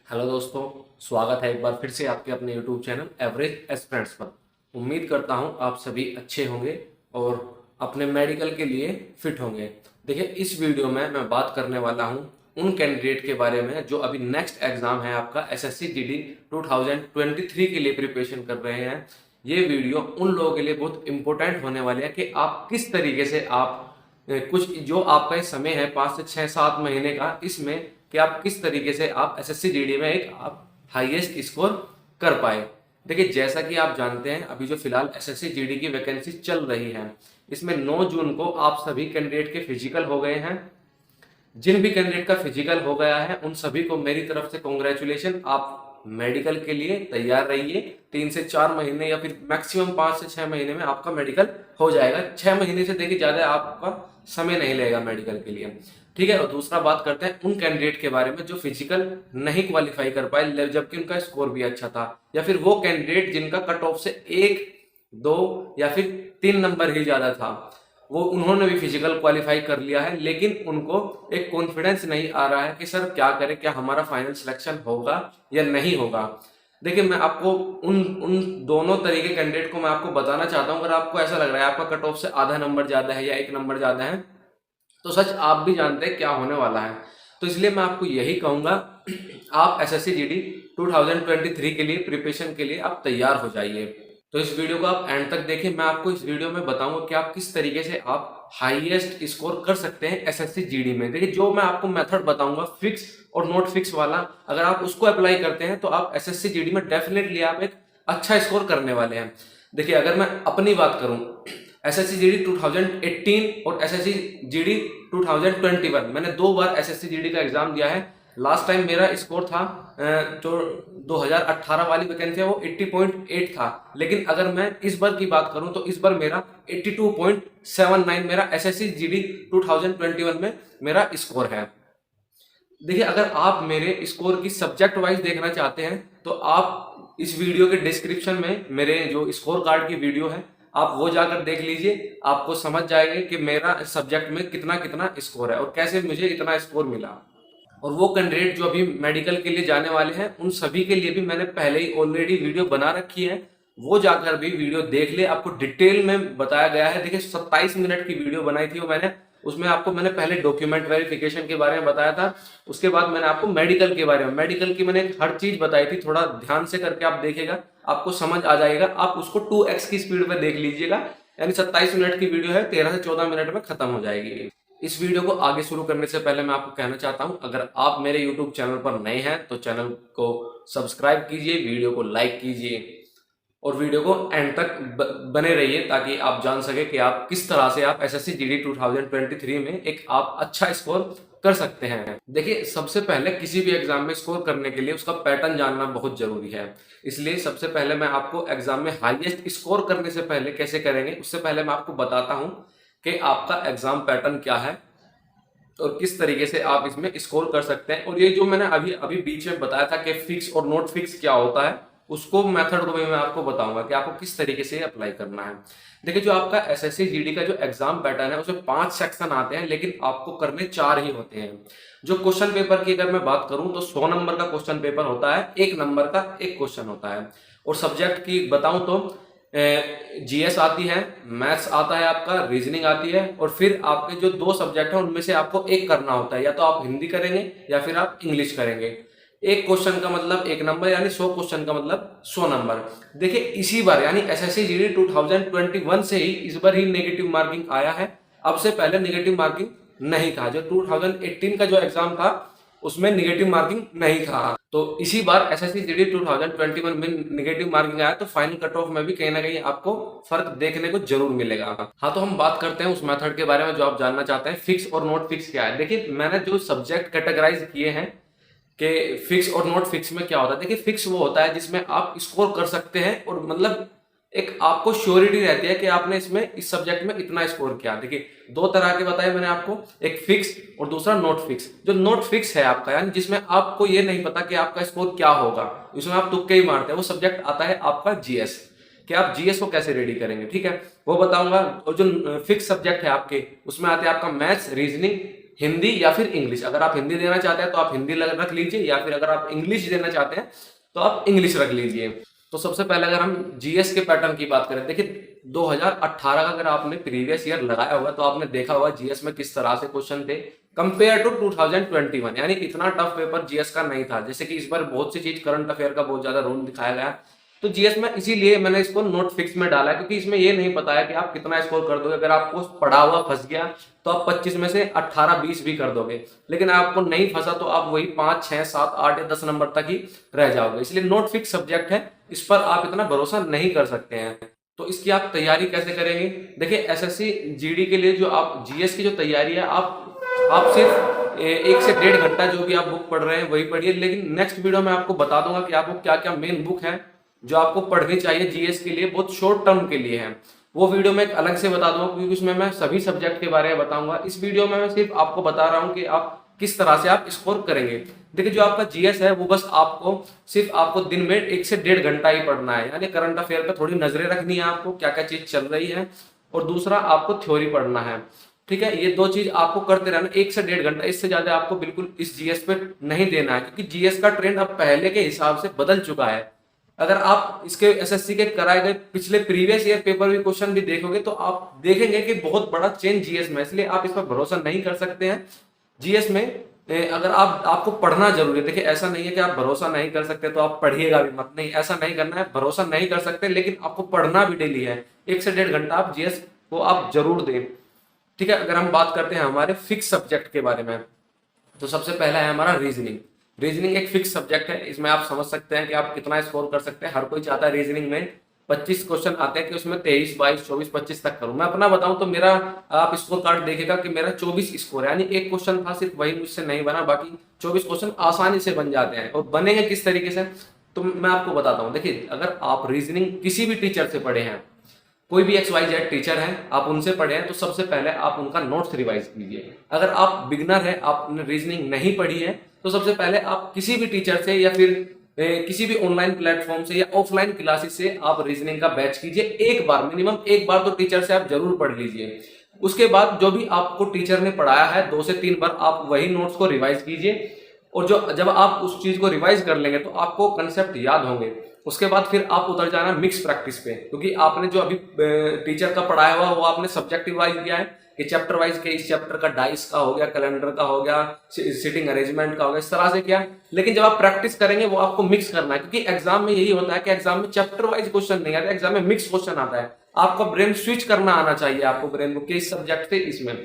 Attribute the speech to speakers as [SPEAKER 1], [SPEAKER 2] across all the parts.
[SPEAKER 1] Hello दोस्तों, स्वागत है एक बार फिर से आपके अपने यूट्यूब चैनल एवरेज एस्पिरेंट्स पर। उम्मीद करता हूं आप सभी अच्छे होंगे और अपने मेडिकल के लिए फिट होंगे। देखिए, इस वीडियो में मैं बात करने वाला हूं उन कैंडिडेट के बारे में जो अभी नेक्स्ट एग्जाम है आपका एसएससी जीडी 2023 के लिए प्रिपरेशन कर रहे हैं। ये वीडियो उन लोगों के लिए बहुत इंपॉर्टेंट होने वाले है कि आप किस तरीके से आप कुछ जो आपका समय है 5 से 6 7 महीने का, इसमें कि आप किस तरीके से आप एसएससी जीडी में एक आप हाईएस्ट स्कोर कर पाए। देखिए, जैसा कि आप जानते हैं अभी जो फिलहाल एसएससी जीडी की वैकेंसी चल रही है, इसमें 9 जून को आप सभी कैंडिडेट के फिजिकल हो गए हैं। जिन भी कैंडिडेट का फिजिकल हो गया है उन सभी को मेरी तरफ से कॉन्ग्रेचुलेशन। आप मेडिकल के लिए तैयार रहिए। 3 से 4 महीने या फिर मैक्सिमम 5 से 6 महीने में आपका मेडिकल हो जाएगा। 6 महीने से देखिए ज्यादा आपका समय नहीं लगेगा मेडिकल के लिए, ठीक है। और दूसरा बात करते हैं उन कैंडिडेट के बारे में जो फिजिकल नहीं क्वालिफाई कर पाए जबकि उनका स्कोर भी अच्छा था, या फिर वो कैंडिडेट जिनका कट ऑफ से 1 2 या फिर 3 नंबर ही ज्यादा था, वो उन्होंने भी फिजिकल क्वालिफाई कर लिया है, लेकिन उनको एक कॉन्फिडेंस नहीं आ रहा है कि सर क्या करें, क्या हमारा फाइनल सिलेक्शन होगा या नहीं होगा। देखिए, मैं आपको उन उन दोनों तरीके कैंडिडेट को मैं आपको बताना चाहता हूं। अगर आपको ऐसा लग रहा है आपका कट ऑफ से आधा नंबर ज्यादा है या 1 नंबर ज्यादा है, तो सच आप भी जानते हैं क्या होने वाला है। तो इसलिए मैं आपको यही कहूंगा, आप एसएससी जीडी 2023 के लिए प्रिपरेशन के लिए आप तैयार हो जाइए। तो इस वीडियो को आप एंड तक देखें। मैं आपको इस वीडियो में बताऊंगा कि आप किस तरीके से आप हाईएस्ट स्कोर कर सकते हैं एसएससी जीडी में। देखिए, जो मैं आपको मेथड बताऊंगा फिक्स और नॉट फिक्स वाला, अगर आप उसको अप्लाई करते हैं तो आप एसएससी जीडी में डेफिनेटली आप एक अच्छा स्कोर करने वाले हैं। देखिए, अगर मैं अपनी बात करूं, एसएससी जीडी 2018 और एसएससी जीडी 2021, मैंने 2 बार एसएससी जीडी का एग्जाम दिया है। लास्ट टाइम मेरा स्कोर था जो 2018 वाली वैकेंसी है वो 80.8 था, लेकिन अगर मैं इस बार की बात करूं तो इस बार मेरा 82.79 मेरा एसएससी जीडी 2021 में मेरा स्कोर है। देखिए, अगर आप मेरे स्कोर की सब्जेक्ट वाइज देखना चाहते हैं तो आप इस वीडियो के डिस्क्रिप्शन में मेरे जो स्कोर कार्ड की वीडियो है आप वो जाकर देख लीजिए। आपको समझ जाएगा कि मेरा सब्जेक्ट में कितना कितना स्कोर है और कैसे मुझे इतना स्कोर मिला। और वो कैंडिडेट जो अभी मेडिकल के लिए जाने वाले हैं उन सभी के लिए भी मैंने पहले ही ऑलरेडी वीडियो बना रखी है, वो जाकर भी वीडियो देख ले। आपको डिटेल में बताया गया है। देखिए, 27 मिनट की वीडियो बनाई थी वो मैंने, उसमें आपको मैंने पहले डॉक्यूमेंट वेरिफिकेशन के बारे में बताया था, उसके बाद मैंने आपको मेडिकल के बारे में, मेडिकल की मैंने हर चीज बताई थी। थोड़ा ध्यान से करके आप देखेगा, आपको समझ आ जाएगा। आप उसको 2x की स्पीड में देख लीजिएगा, यानी 27 मिनट की वीडियो है, 13 से 14 मिनट में खत्म हो जाएगी। इस वीडियो को आगे शुरू करने से पहले मैं आपको कहना चाहता हूं, अगर आप मेरे यूट्यूब चैनल पर नए हैं तो चैनल को सब्सक्राइब कीजिए, वीडियो को लाइक कीजिए और वीडियो को एंड तक बने रहिए ताकि आप जान सके कि आप किस तरह से आप एसएससी जीडी 2023 में एक आप अच्छा स्कोर कर सकते हैं। देखिए, सबसे पहले किसी भी एग्जाम में स्कोर करने के लिए उसका पैटर्न जानना बहुत जरूरी है। इसलिए सबसे पहले मैं आपको एग्जाम में हाईएस्ट स्कोर करने से पहले कैसे करेंगे उससे पहले मैं आपको बताता हूं कि आपका एग्जाम पैटर्न क्या है और किस तरीके से आप इसमें स्कोर कर सकते हैं। और ये जो मैंने अभी अभी बीच में बताया था कि फिक्स और नॉट फिक्स क्या होता है, उसको मेथड को भी मैं आपको बताऊंगा कि आपको किस तरीके से अप्लाई करना है। देखिए, जो आपका एसएससी जीडी का जो एग्जाम पैटर्न है उसमें 5 सेक्शन आते हैं, लेकिन आपको करने 4 ही होते हैं। जो क्वेश्चन पेपर की अगर मैं बात करूं तो 100 नंबर का क्वेश्चन पेपर होता है, 1 नंबर का एक क्वेश्चन होता है। और सब्जेक्ट की बताऊं तो जीएस आती है, मैथ्स आता है, आपका रीजनिंग आती है, और फिर आपके जो 2 सब्जेक्ट हैं उनमें से आपको एक करना होता है, या तो आप हिंदी करेंगे या फिर आप इंग्लिश करेंगे। एक क्वेश्चन का मतलब 1 नंबर, यानी 100 क्वेश्चन का मतलब 100 नंबर। देखिए, इसी बार यानी एसएससी जीडी 2021 से ही इस बार ही नेगेटिव मार्किंग आया है। अब से पहले नेगेटिव मार्किंग नहीं था। जो 2018 का जो एग्जाम था उसमें नेगेटिव मार्किंग नहीं था। तो इसी बार एसएससी जीडी 2021 में नेगेटिव मार्किंग आया, तो फाइनल कट ऑफ में भी कहीं ना कहीं आपको फर्क देखने को जरूर मिलेगा। हाँ, तो हम बात करते हैं उस मेथड के बारे में जो आप जानना चाहते हैं, फिक्स और नॉट फिक्स क्या है। देखिए, मैंने जो सब्जेक्ट कैटेगराइज किए हैं कि फिक्स और नॉट फिक्स में क्या होता है। देखिए, फिक्स वो होता है जिसमें आप स्कोर कर सकते हैं और मतलब एक आपको श्योरिटी रहती है कि आपने इसमें इस सब्जेक्ट में इतना स्कोर किया। देखिए, 2 तरह के बताए मैंने आपको, एक फिक्स और दूसरा नॉट फिक्स। जो नॉट फिक्स है आपका, यानी जिसमें आपको ये नहीं पता कि आपका स्कोर क्या होगा, इसमें आप तुक्के ही मारते हैं, वो सब्जेक्ट आता है आपका जीएस, कि आप जीएस को कैसे रेडी करेंगे, ठीक है, वो बताऊंगा। और जो फिक्स सब्जेक्ट है आपके, उसमें आते हैं आपका मैथ्स, रीजनिंग हिंदी या फिर इंग्लिश। अगर आप हिंदी देना चाहते हैं तो आप हिंदी रख लीजिए, या फिर अगर आप इंग्लिश देना चाहते हैं तो आप इंग्लिश रख लीजिए। तो सबसे पहले अगर हम जीएस के पैटर्न की बात करें, देखिए 2018 का अगर आपने प्रीवियस ईयर लगाया होगा तो आपने देखा होगा जीएस में किस तरह से क्वेश्चन थे कंपेयर टू 2021, यानी इतना टफ पेपर जीएस का नहीं था। जैसे कि इस बार बहुत सी चीज करंट अफेयर का बहुत ज्यादा रोल दिखाया गया, तो जीएस में इसीलिए मैंने इसको नोट फिक्स में डाला, क्योंकि इसमें ये नहीं पता है कि आप कितना स्कोर कर दोगे। अगर आपको पढ़ा हुआ फंस गया तो आप 25 में से 18-20 भी कर दोगे, लेकिन आपको नहीं फंसा तो आप वही 5, 6, 7, 8 या 10 नंबर तक ही रह जाओगे। इसलिए नोट फिक्स सब्जेक्ट है, इस पर आप इतना भरोसा नहीं कर सकते हैं। तो इसकी आप तैयारी कैसे करेंगे? देखिए एसएससी जीडी के लिए जो आप जीएस की जो तैयारी है, आप सिर्फ 1 से 1.5 घंटा जो भी आप बुक पढ़ रहे हैं वही पढ़िए। लेकिन नेक्स्ट वीडियो में आपको बता दूंगा कि आपको क्या क्या मेन बुक है जो आपको पढ़नी चाहिए जीएस के लिए, बहुत शॉर्ट टर्म के लिए है। वो वीडियो में एक अलग से बता दूंगा, क्योंकि उसमें मैं सभी सब्जेक्ट के बारे में बताऊंगा। इस वीडियो में मैं सिर्फ आपको बता रहा हूँ कि आप किस तरह से आप स्कोर करेंगे। देखिए जो आपका जीएस है वो बस आपको दिन में 1 से 1.5 घंटा ही पढ़ना है, यानी करंट अफेयर पे थोड़ी नजरें रखनी है आपको, क्या क्या चीज चल रही है, और दूसरा आपको थ्योरी पढ़ना है। ठीक है, ये 2 चीज आपको करते रहना 1 से 1.5 घंटा, इससे ज्यादा आपको बिल्कुल इस जीएस पे नहीं देना है, क्योंकि जीएस का ट्रेंड अब पहले के हिसाब से बदल चुका है। अगर आप इसके एसएससी के कराए गए पिछले प्रीवियस ईयर पेपर भी क्वेश्चन भी देखोगे तो आप देखेंगे कि बहुत बड़ा चेंज जीएस में, इसलिए आप इस पर भरोसा नहीं कर सकते हैं। जीएस में अगर आपको पढ़ना जरूरी है। देखिए ऐसा नहीं है कि आप भरोसा नहीं कर सकते तो आप पढ़िएगा भी मत, नहीं, ऐसा नहीं करना है। भरोसा नहीं कर सकते लेकिन आपको पढ़ना भी डेली है, 1 से 1.5 घंटा आप जीएस को आप जरूर दें। ठीक है, अगर हम बात करते हैं हमारे फिक्स सब्जेक्ट के बारे में, तो सबसे पहला है हमारा रीजनिंग। रीजनिंग एक फिक्स सब्जेक्ट है, इसमें आप समझ सकते हैं कि आप कितना स्कोर कर सकते हैं। हर कोई चाहता है रीजनिंग में 25 क्वेश्चन आते हैं कि उसमें 23, 22, 24, 25 तक करूं। मैं अपना बताऊं तो मेरा आप स्कोर कार्ड देखेगा कि मेरा 24 स्कोर है, यानी एक क्वेश्चन था सिर्फ वही मुझसे नहीं बना, बाकी 24 क्वेश्चन आसानी से बन जाते हैं। और बनेंगे किस तरीके से तो मैं आपको बताता हूँ। देखिए अगर आप रीजनिंग किसी भी टीचर से पढ़े हैं, कोई भी XYZ टीचर है, आप उनसे पढ़े हैं, तो सबसे पहले आप उनका नोट्स रिवाइज कीजिए। अगर आप बिगनर है, आपने रीजनिंग नहीं पढ़ी है, तो सबसे पहले आप किसी भी टीचर से या फिर किसी भी ऑनलाइन प्लेटफॉर्म से या ऑफलाइन क्लासेस से आप रीजनिंग का बैच कीजिए। एक बार, मिनिमम एक बार तो टीचर से आप जरूर पढ़ लीजिए। उसके बाद जो भी आपको टीचर ने पढ़ाया है 2 से 3 बार आप वही नोट्स को रिवाइज कीजिए, और जब आप उस चीज को रिवाइज कर लेंगे तो आपको कंसेप्ट याद होंगे। उसके बाद फिर आप उतर जाना मिक्स प्रैक्टिस पे, क्योंकि आपने जो अभी टीचर का पढ़ाया हुआ वो आपने सब्जेक्टिव वाइज दिया है कि चैप्टर वाइज के इस चैप्टर का डाइस का हो गया, कैलेंडर का हो गया, सिटिंग अरेंजमेंट का हो गया, इस तरह से किया। लेकिन जब आप प्रैक्टिस करेंगे वो आपको मिक्स करना है, क्योंकि एग्जाम में यही होता है कि एग्जाम में चैप्टर वाइज क्वेश्चन नहीं आता, एग्जाम में मिक्स क्वेश्चन आता है। आपका ब्रेन स्विच करना आना चाहिए, आपको ब्रेन को कि इस सब्जेक्ट से इसमें।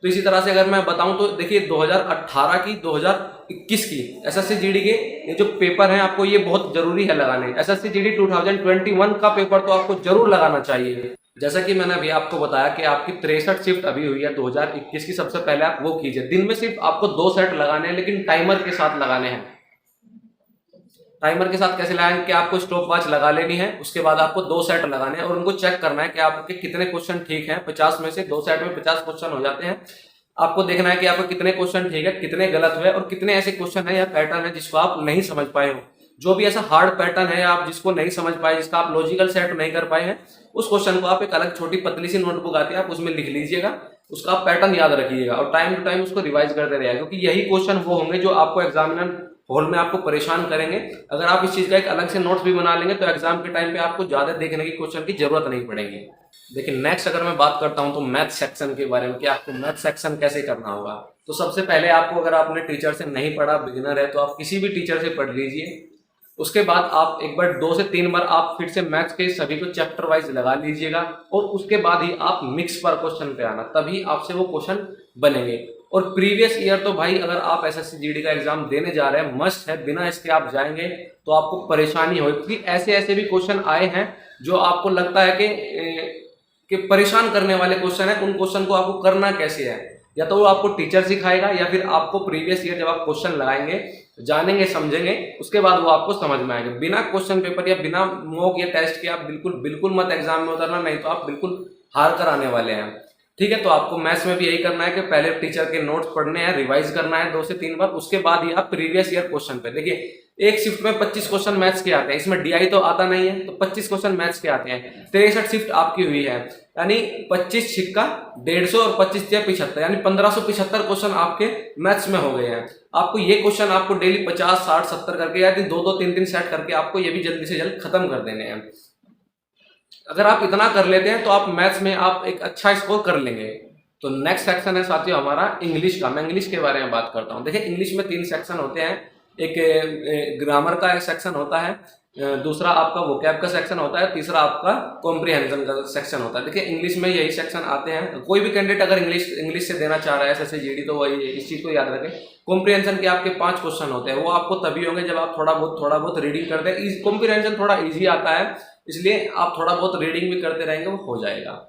[SPEAKER 1] तो इसी तरह से अगर मैं बताऊं तो देखिए 2018 की 2021 की एसएससी जीडी के ये जो पेपर हैं आपको ये बहुत जरूरी है लगाने। एसएससी जीडी 2021 का पेपर तो आपको जरूर लगाना चाहिए। जैसा कि मैंने अभी आपको बताया कि आपकी 63 शिफ्ट अभी हुई है 2021 की, सबसे पहले आप वो कीजिए। दिन में सिर्फ आपको 2 सेट लगाने हैं, लेकिन टाइमर के साथ लगाने हैं। टाइमर के साथ कैसे लगाएंगे कि आपको स्टॉप वॉच लगा लेनी है, उसके बाद आपको 2 सेट लगाने हैं और उनको चेक करना है कि आपके कितने क्वेश्चन ठीक हैं। 50 में से 2 सेट में 50 क्वेश्चन हो जाते हैं। आपको देखना है कि आपको कितने क्वेश्चन ठीक है, कितने गलत हुए, और कितने ऐसे क्वेश्चन है या पैटर्न है जिसको आप नहीं समझ पाए हो। जो भी ऐसा हार्ड पैटर्न है आप जिसको नहीं समझ पाए, जिसका आप लॉजिकल सेट नहीं कर पाए हैं, उस क्वेश्चन को आप एक अलग छोटी पतली सी नोटबुक आती है, आप उसमें लिख लीजिएगा, उसका आप पैटर्न याद रखिएगा और टाइम टू टाइम उसको रिवाइज करते रहिएगा, क्योंकि यही क्वेश्चन वो होंगे जो आपको एग्जामिनर हॉल में आपको परेशान करेंगे। अगर आप इस चीज का एक अलग से नोट्स भी बना लेंगे तो एग्जाम के टाइम पे आपको ज्यादा देखने की क्वेश्चन की जरूरत नहीं पड़ेगी। देखिए नेक्स्ट अगर मैं बात करता हूं तो मैथ सेक्शन के बारे में कि आपको मैथ सेक्शन कैसे करना होगा। तो सबसे पहले आपको, अगर आपने टीचर से नहीं पढ़ा, बिगिनर है, तो आप किसी भी टीचर से पढ़ लीजिए। उसके बाद आप एक बार 2 से 3 बार आप फिर से मैथ्स के सभी को चैप्टर वाइज लगा लीजिएगा और उसके बाद ही आप मिक्स पर क्वेश्चन पे आना, तभी आपसे वो क्वेश्चन बनेंगे। और प्रीवियस ईयर तो भाई अगर आप एसएससी जीडी का एग्जाम देने जा रहे हैं मस्ट है, बिना इसके आप जाएंगे तो आपको परेशानी होगी, क्योंकि ऐसे ऐसे भी क्वेश्चन आए हैं जो आपको लगता है कि परेशान करने वाले क्वेश्चन है। उन क्वेश्चन को आपको करना कैसे है, या तो वो आपको टीचर सिखाएगा या फिर आपको प्रीवियस ईयर जब आप क्वेश्चन लगाएंगे, जानेंगे, समझेंगे, उसके बाद वो आपको समझ में आएगा। बिना क्वेश्चन पेपर या बिना मॉक या टेस्ट के आप बिल्कुल मत एग्जाम में उतरना, नहीं तो आप बिल्कुल हार कर आने वाले हैं। ठीक है। तो आपको मैथ्स में भी यही करना है कि पहले टीचर के नोट्स पढ़ने हैं, रिवाइज करना है 2 से 3 बार, उसके बाद ही आप प्रीवियस ईयर क्वेश्चन पे देखिए। एक शिफ्ट में 25 क्वेश्चन मैथ्स के आते हैं, इसमें डीआई तो आता नहीं है, तो 25 क्वेश्चन मैथ्स के आते हैं। 63 शिफ्ट आपकी हुई है, यानी 25 छिक्का 150 और 25 या 75, यानी 1575 क्वेश्चन आपके मैथ्स में हो गए हैं। आपको ये क्वेश्चन आपको डेली 50, 60, 70 करके, या 2-2, 3-3 सेट करके आपको ये भी जल्दी से जल्द खत्म कर देने हैं। अगर आप इतना कर लेते हैं तो आप मैथ्स में आप एक अच्छा स्कोर कर लेंगे। तो नेक्स्ट सेक्शन है साथियों हमारा इंग्लिश का। मैं इंग्लिश के बारे में बात करता हूँ। देखिए इंग्लिश में 3 सेक्शन होते हैं। एक ग्रामर का एक सेक्शन होता है, दूसरा आपका वोकैब का सेक्शन होता है, तीसरा आपका कॉम्प्रिहेंशन का सेक्शन होता है। देखिए इंग्लिश में यही सेक्शन आते हैं। कोई भी कैंडिडेट अगर इंग्लिश से देना चाह रहा है एसएससी जीडी, तो वही इस चीज को याद रखें। कॉम्प्रिहेंशन के आपके 5 क्वेश्चन होते हैं, वो आपको तभी होंगे जब आप थोड़ा बहुत रीडिंग करते हैं। कॉम्प्रिहेंशन थोड़ा ईजी आता है, इसलिए आप थोड़ा बहुत रीडिंग भी करते रहेंगे, वो हो जाएगा।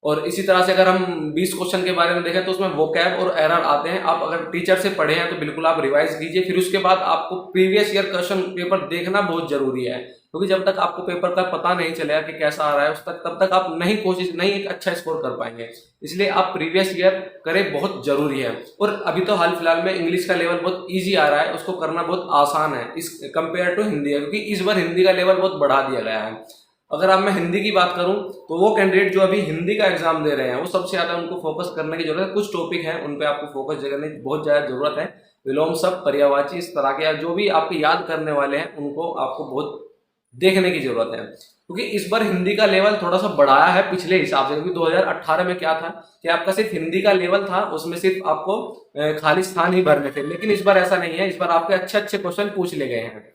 [SPEAKER 1] और इसी तरह से अगर हम 20 क्वेश्चन के बारे में देखें तो उसमें वोकैब और एरर आते हैं। आप अगर टीचर से पढ़े हैं तो बिल्कुल आप रिवाइज कीजिए। फिर उसके बाद आपको प्रीवियस ईयर क्वेश्चन पेपर देखना बहुत जरूरी है, क्योंकि जब तक आपको पेपर का पता नहीं चलेगा कि कैसा आ रहा है तब तक आप नहीं एक अच्छा स्कोर कर पाएंगे। इसलिए आप प्रीवियस ईयर करें, बहुत जरूरी है। और अभी तो हाल फिलहाल में इंग्लिश का लेवल बहुत ईजी आ रहा है, उसको करना बहुत आसान है इस कंपेयर टू हिंदी, क्योंकि इस बार हिंदी का लेवल बहुत बढ़ा दिया गया है। अगर अब मैं हिंदी की बात करूं तो वो कैंडिडेट जो अभी हिंदी का एग्जाम दे रहे हैं वो सबसे ज्यादा उनको फोकस करने की जरूरत है। कुछ टॉपिक है उन पे आपको फोकस करने की बहुत ज्यादा जरूरत है। विलोम शब्द, पर्यायवाची, इस तरह के जो भी आपके याद करने वाले हैं उनको आपको बहुत देखने की जरूरत है, क्योंकि इस बार हिंदी का लेवल थोड़ा सा बढ़ाया है पिछले हिसाब से। क्योंकि 2018 में क्या था कि आपका सिर्फ हिंदी का लेवल था, उसमें सिर्फ आपको खाली स्थान ही भरने थे। लेकिन इस बार ऐसा नहीं है, इस बार आपके अच्छे क्वेश्चन पूछ ले गए हैं।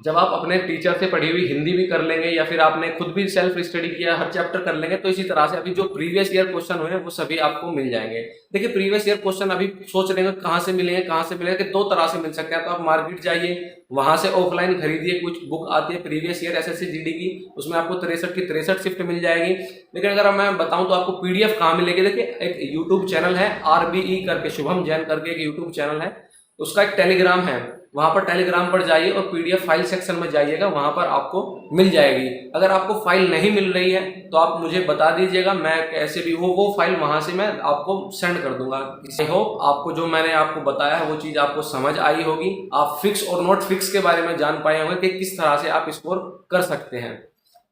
[SPEAKER 1] जब आप अपने टीचर से पढ़ी हुई हिंदी भी कर लेंगे या फिर आपने खुद भी सेल्फ स्टडी किया, हर चैप्टर कर लेंगे, तो इसी तरह से अभी जो प्रीवियस ईयर क्वेश्चन हुए वो सभी आपको मिल जाएंगे। देखिए प्रीवियस ईयर क्वेश्चन अभी सोच रहे हैं कहाँ से मिलेंगे कि 2 तरह से मिल सकते हैं। तो आप मार्केट जाइए, वहां से ऑफलाइन खरीदिए, कुछ बुक आती है प्रीवियस ईयर एसएससी जीडी की, उसमें आपको 63 की 63 शिफ्ट मिल जाएगी। लेकिन अगर मैं बताऊं तो आपको पीडीएफ कहाँ मिलेगी, देखिए एक यूट्यूब चैनल है RBE करके, शुभम जैन करके एक यूट्यूब चैनल है, उसका एक टेलीग्राम है, वहां पर टेलीग्राम पर जाइए और पीडीएफ फाइल सेक्शन में जाइएगा, वहां पर आपको मिल जाएगी। अगर आपको फाइल नहीं मिल रही है तो आप मुझे बता दीजिएगा, मैं कैसे भी वो फाइल वहां से मैं आपको सेंड कर दूंगा। आई होप आपको जो मैंने आपको बताया है वो चीज आपको समझ आई होगी। आप फिक्स और नॉट फिक्स के बारे में जान पाए होंगे कि किस तरह से आप स्कोर कर सकते हैं।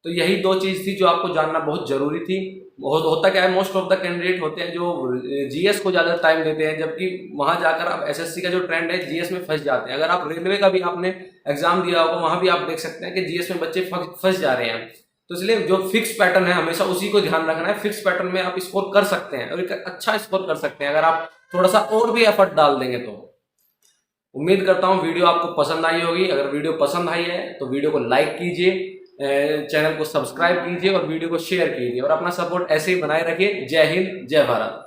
[SPEAKER 1] तो यही 2 चीज थी जो आपको जानना बहुत जरूरी थी। होता क्या है, मोस्ट ऑफ द कैंडिडेट होते हैं जो जीएस को ज्यादा टाइम देते हैं, जबकि वहां जाकर आप एसएससी का जो ट्रेंड है जीएस में फंस जाते हैं। अगर आप रेलवे का भी आपने एग्जाम दिया होगा, वहां भी आप देख सकते हैं कि जीएस में बच्चे फंस जा रहे हैं। तो इसलिए जो फिक्स पैटर्न है हमेशा उसी को ध्यान रखना है। फिक्स पैटर्न में आप स्कोर कर सकते हैं और एक अच्छा स्कोर कर सकते हैं अगर आप थोड़ा सा और भी एफर्ट डाल देंगे तो। उम्मीद करता हूँ वीडियो आपको पसंद आई होगी। अगर वीडियो पसंद आई है तो वीडियो को लाइक कीजिए, चैनल को सब्सक्राइब कीजिए और वीडियो को शेयर कीजिए और अपना सपोर्ट ऐसे ही बनाए रखिए। जय हिंद, जय भारत।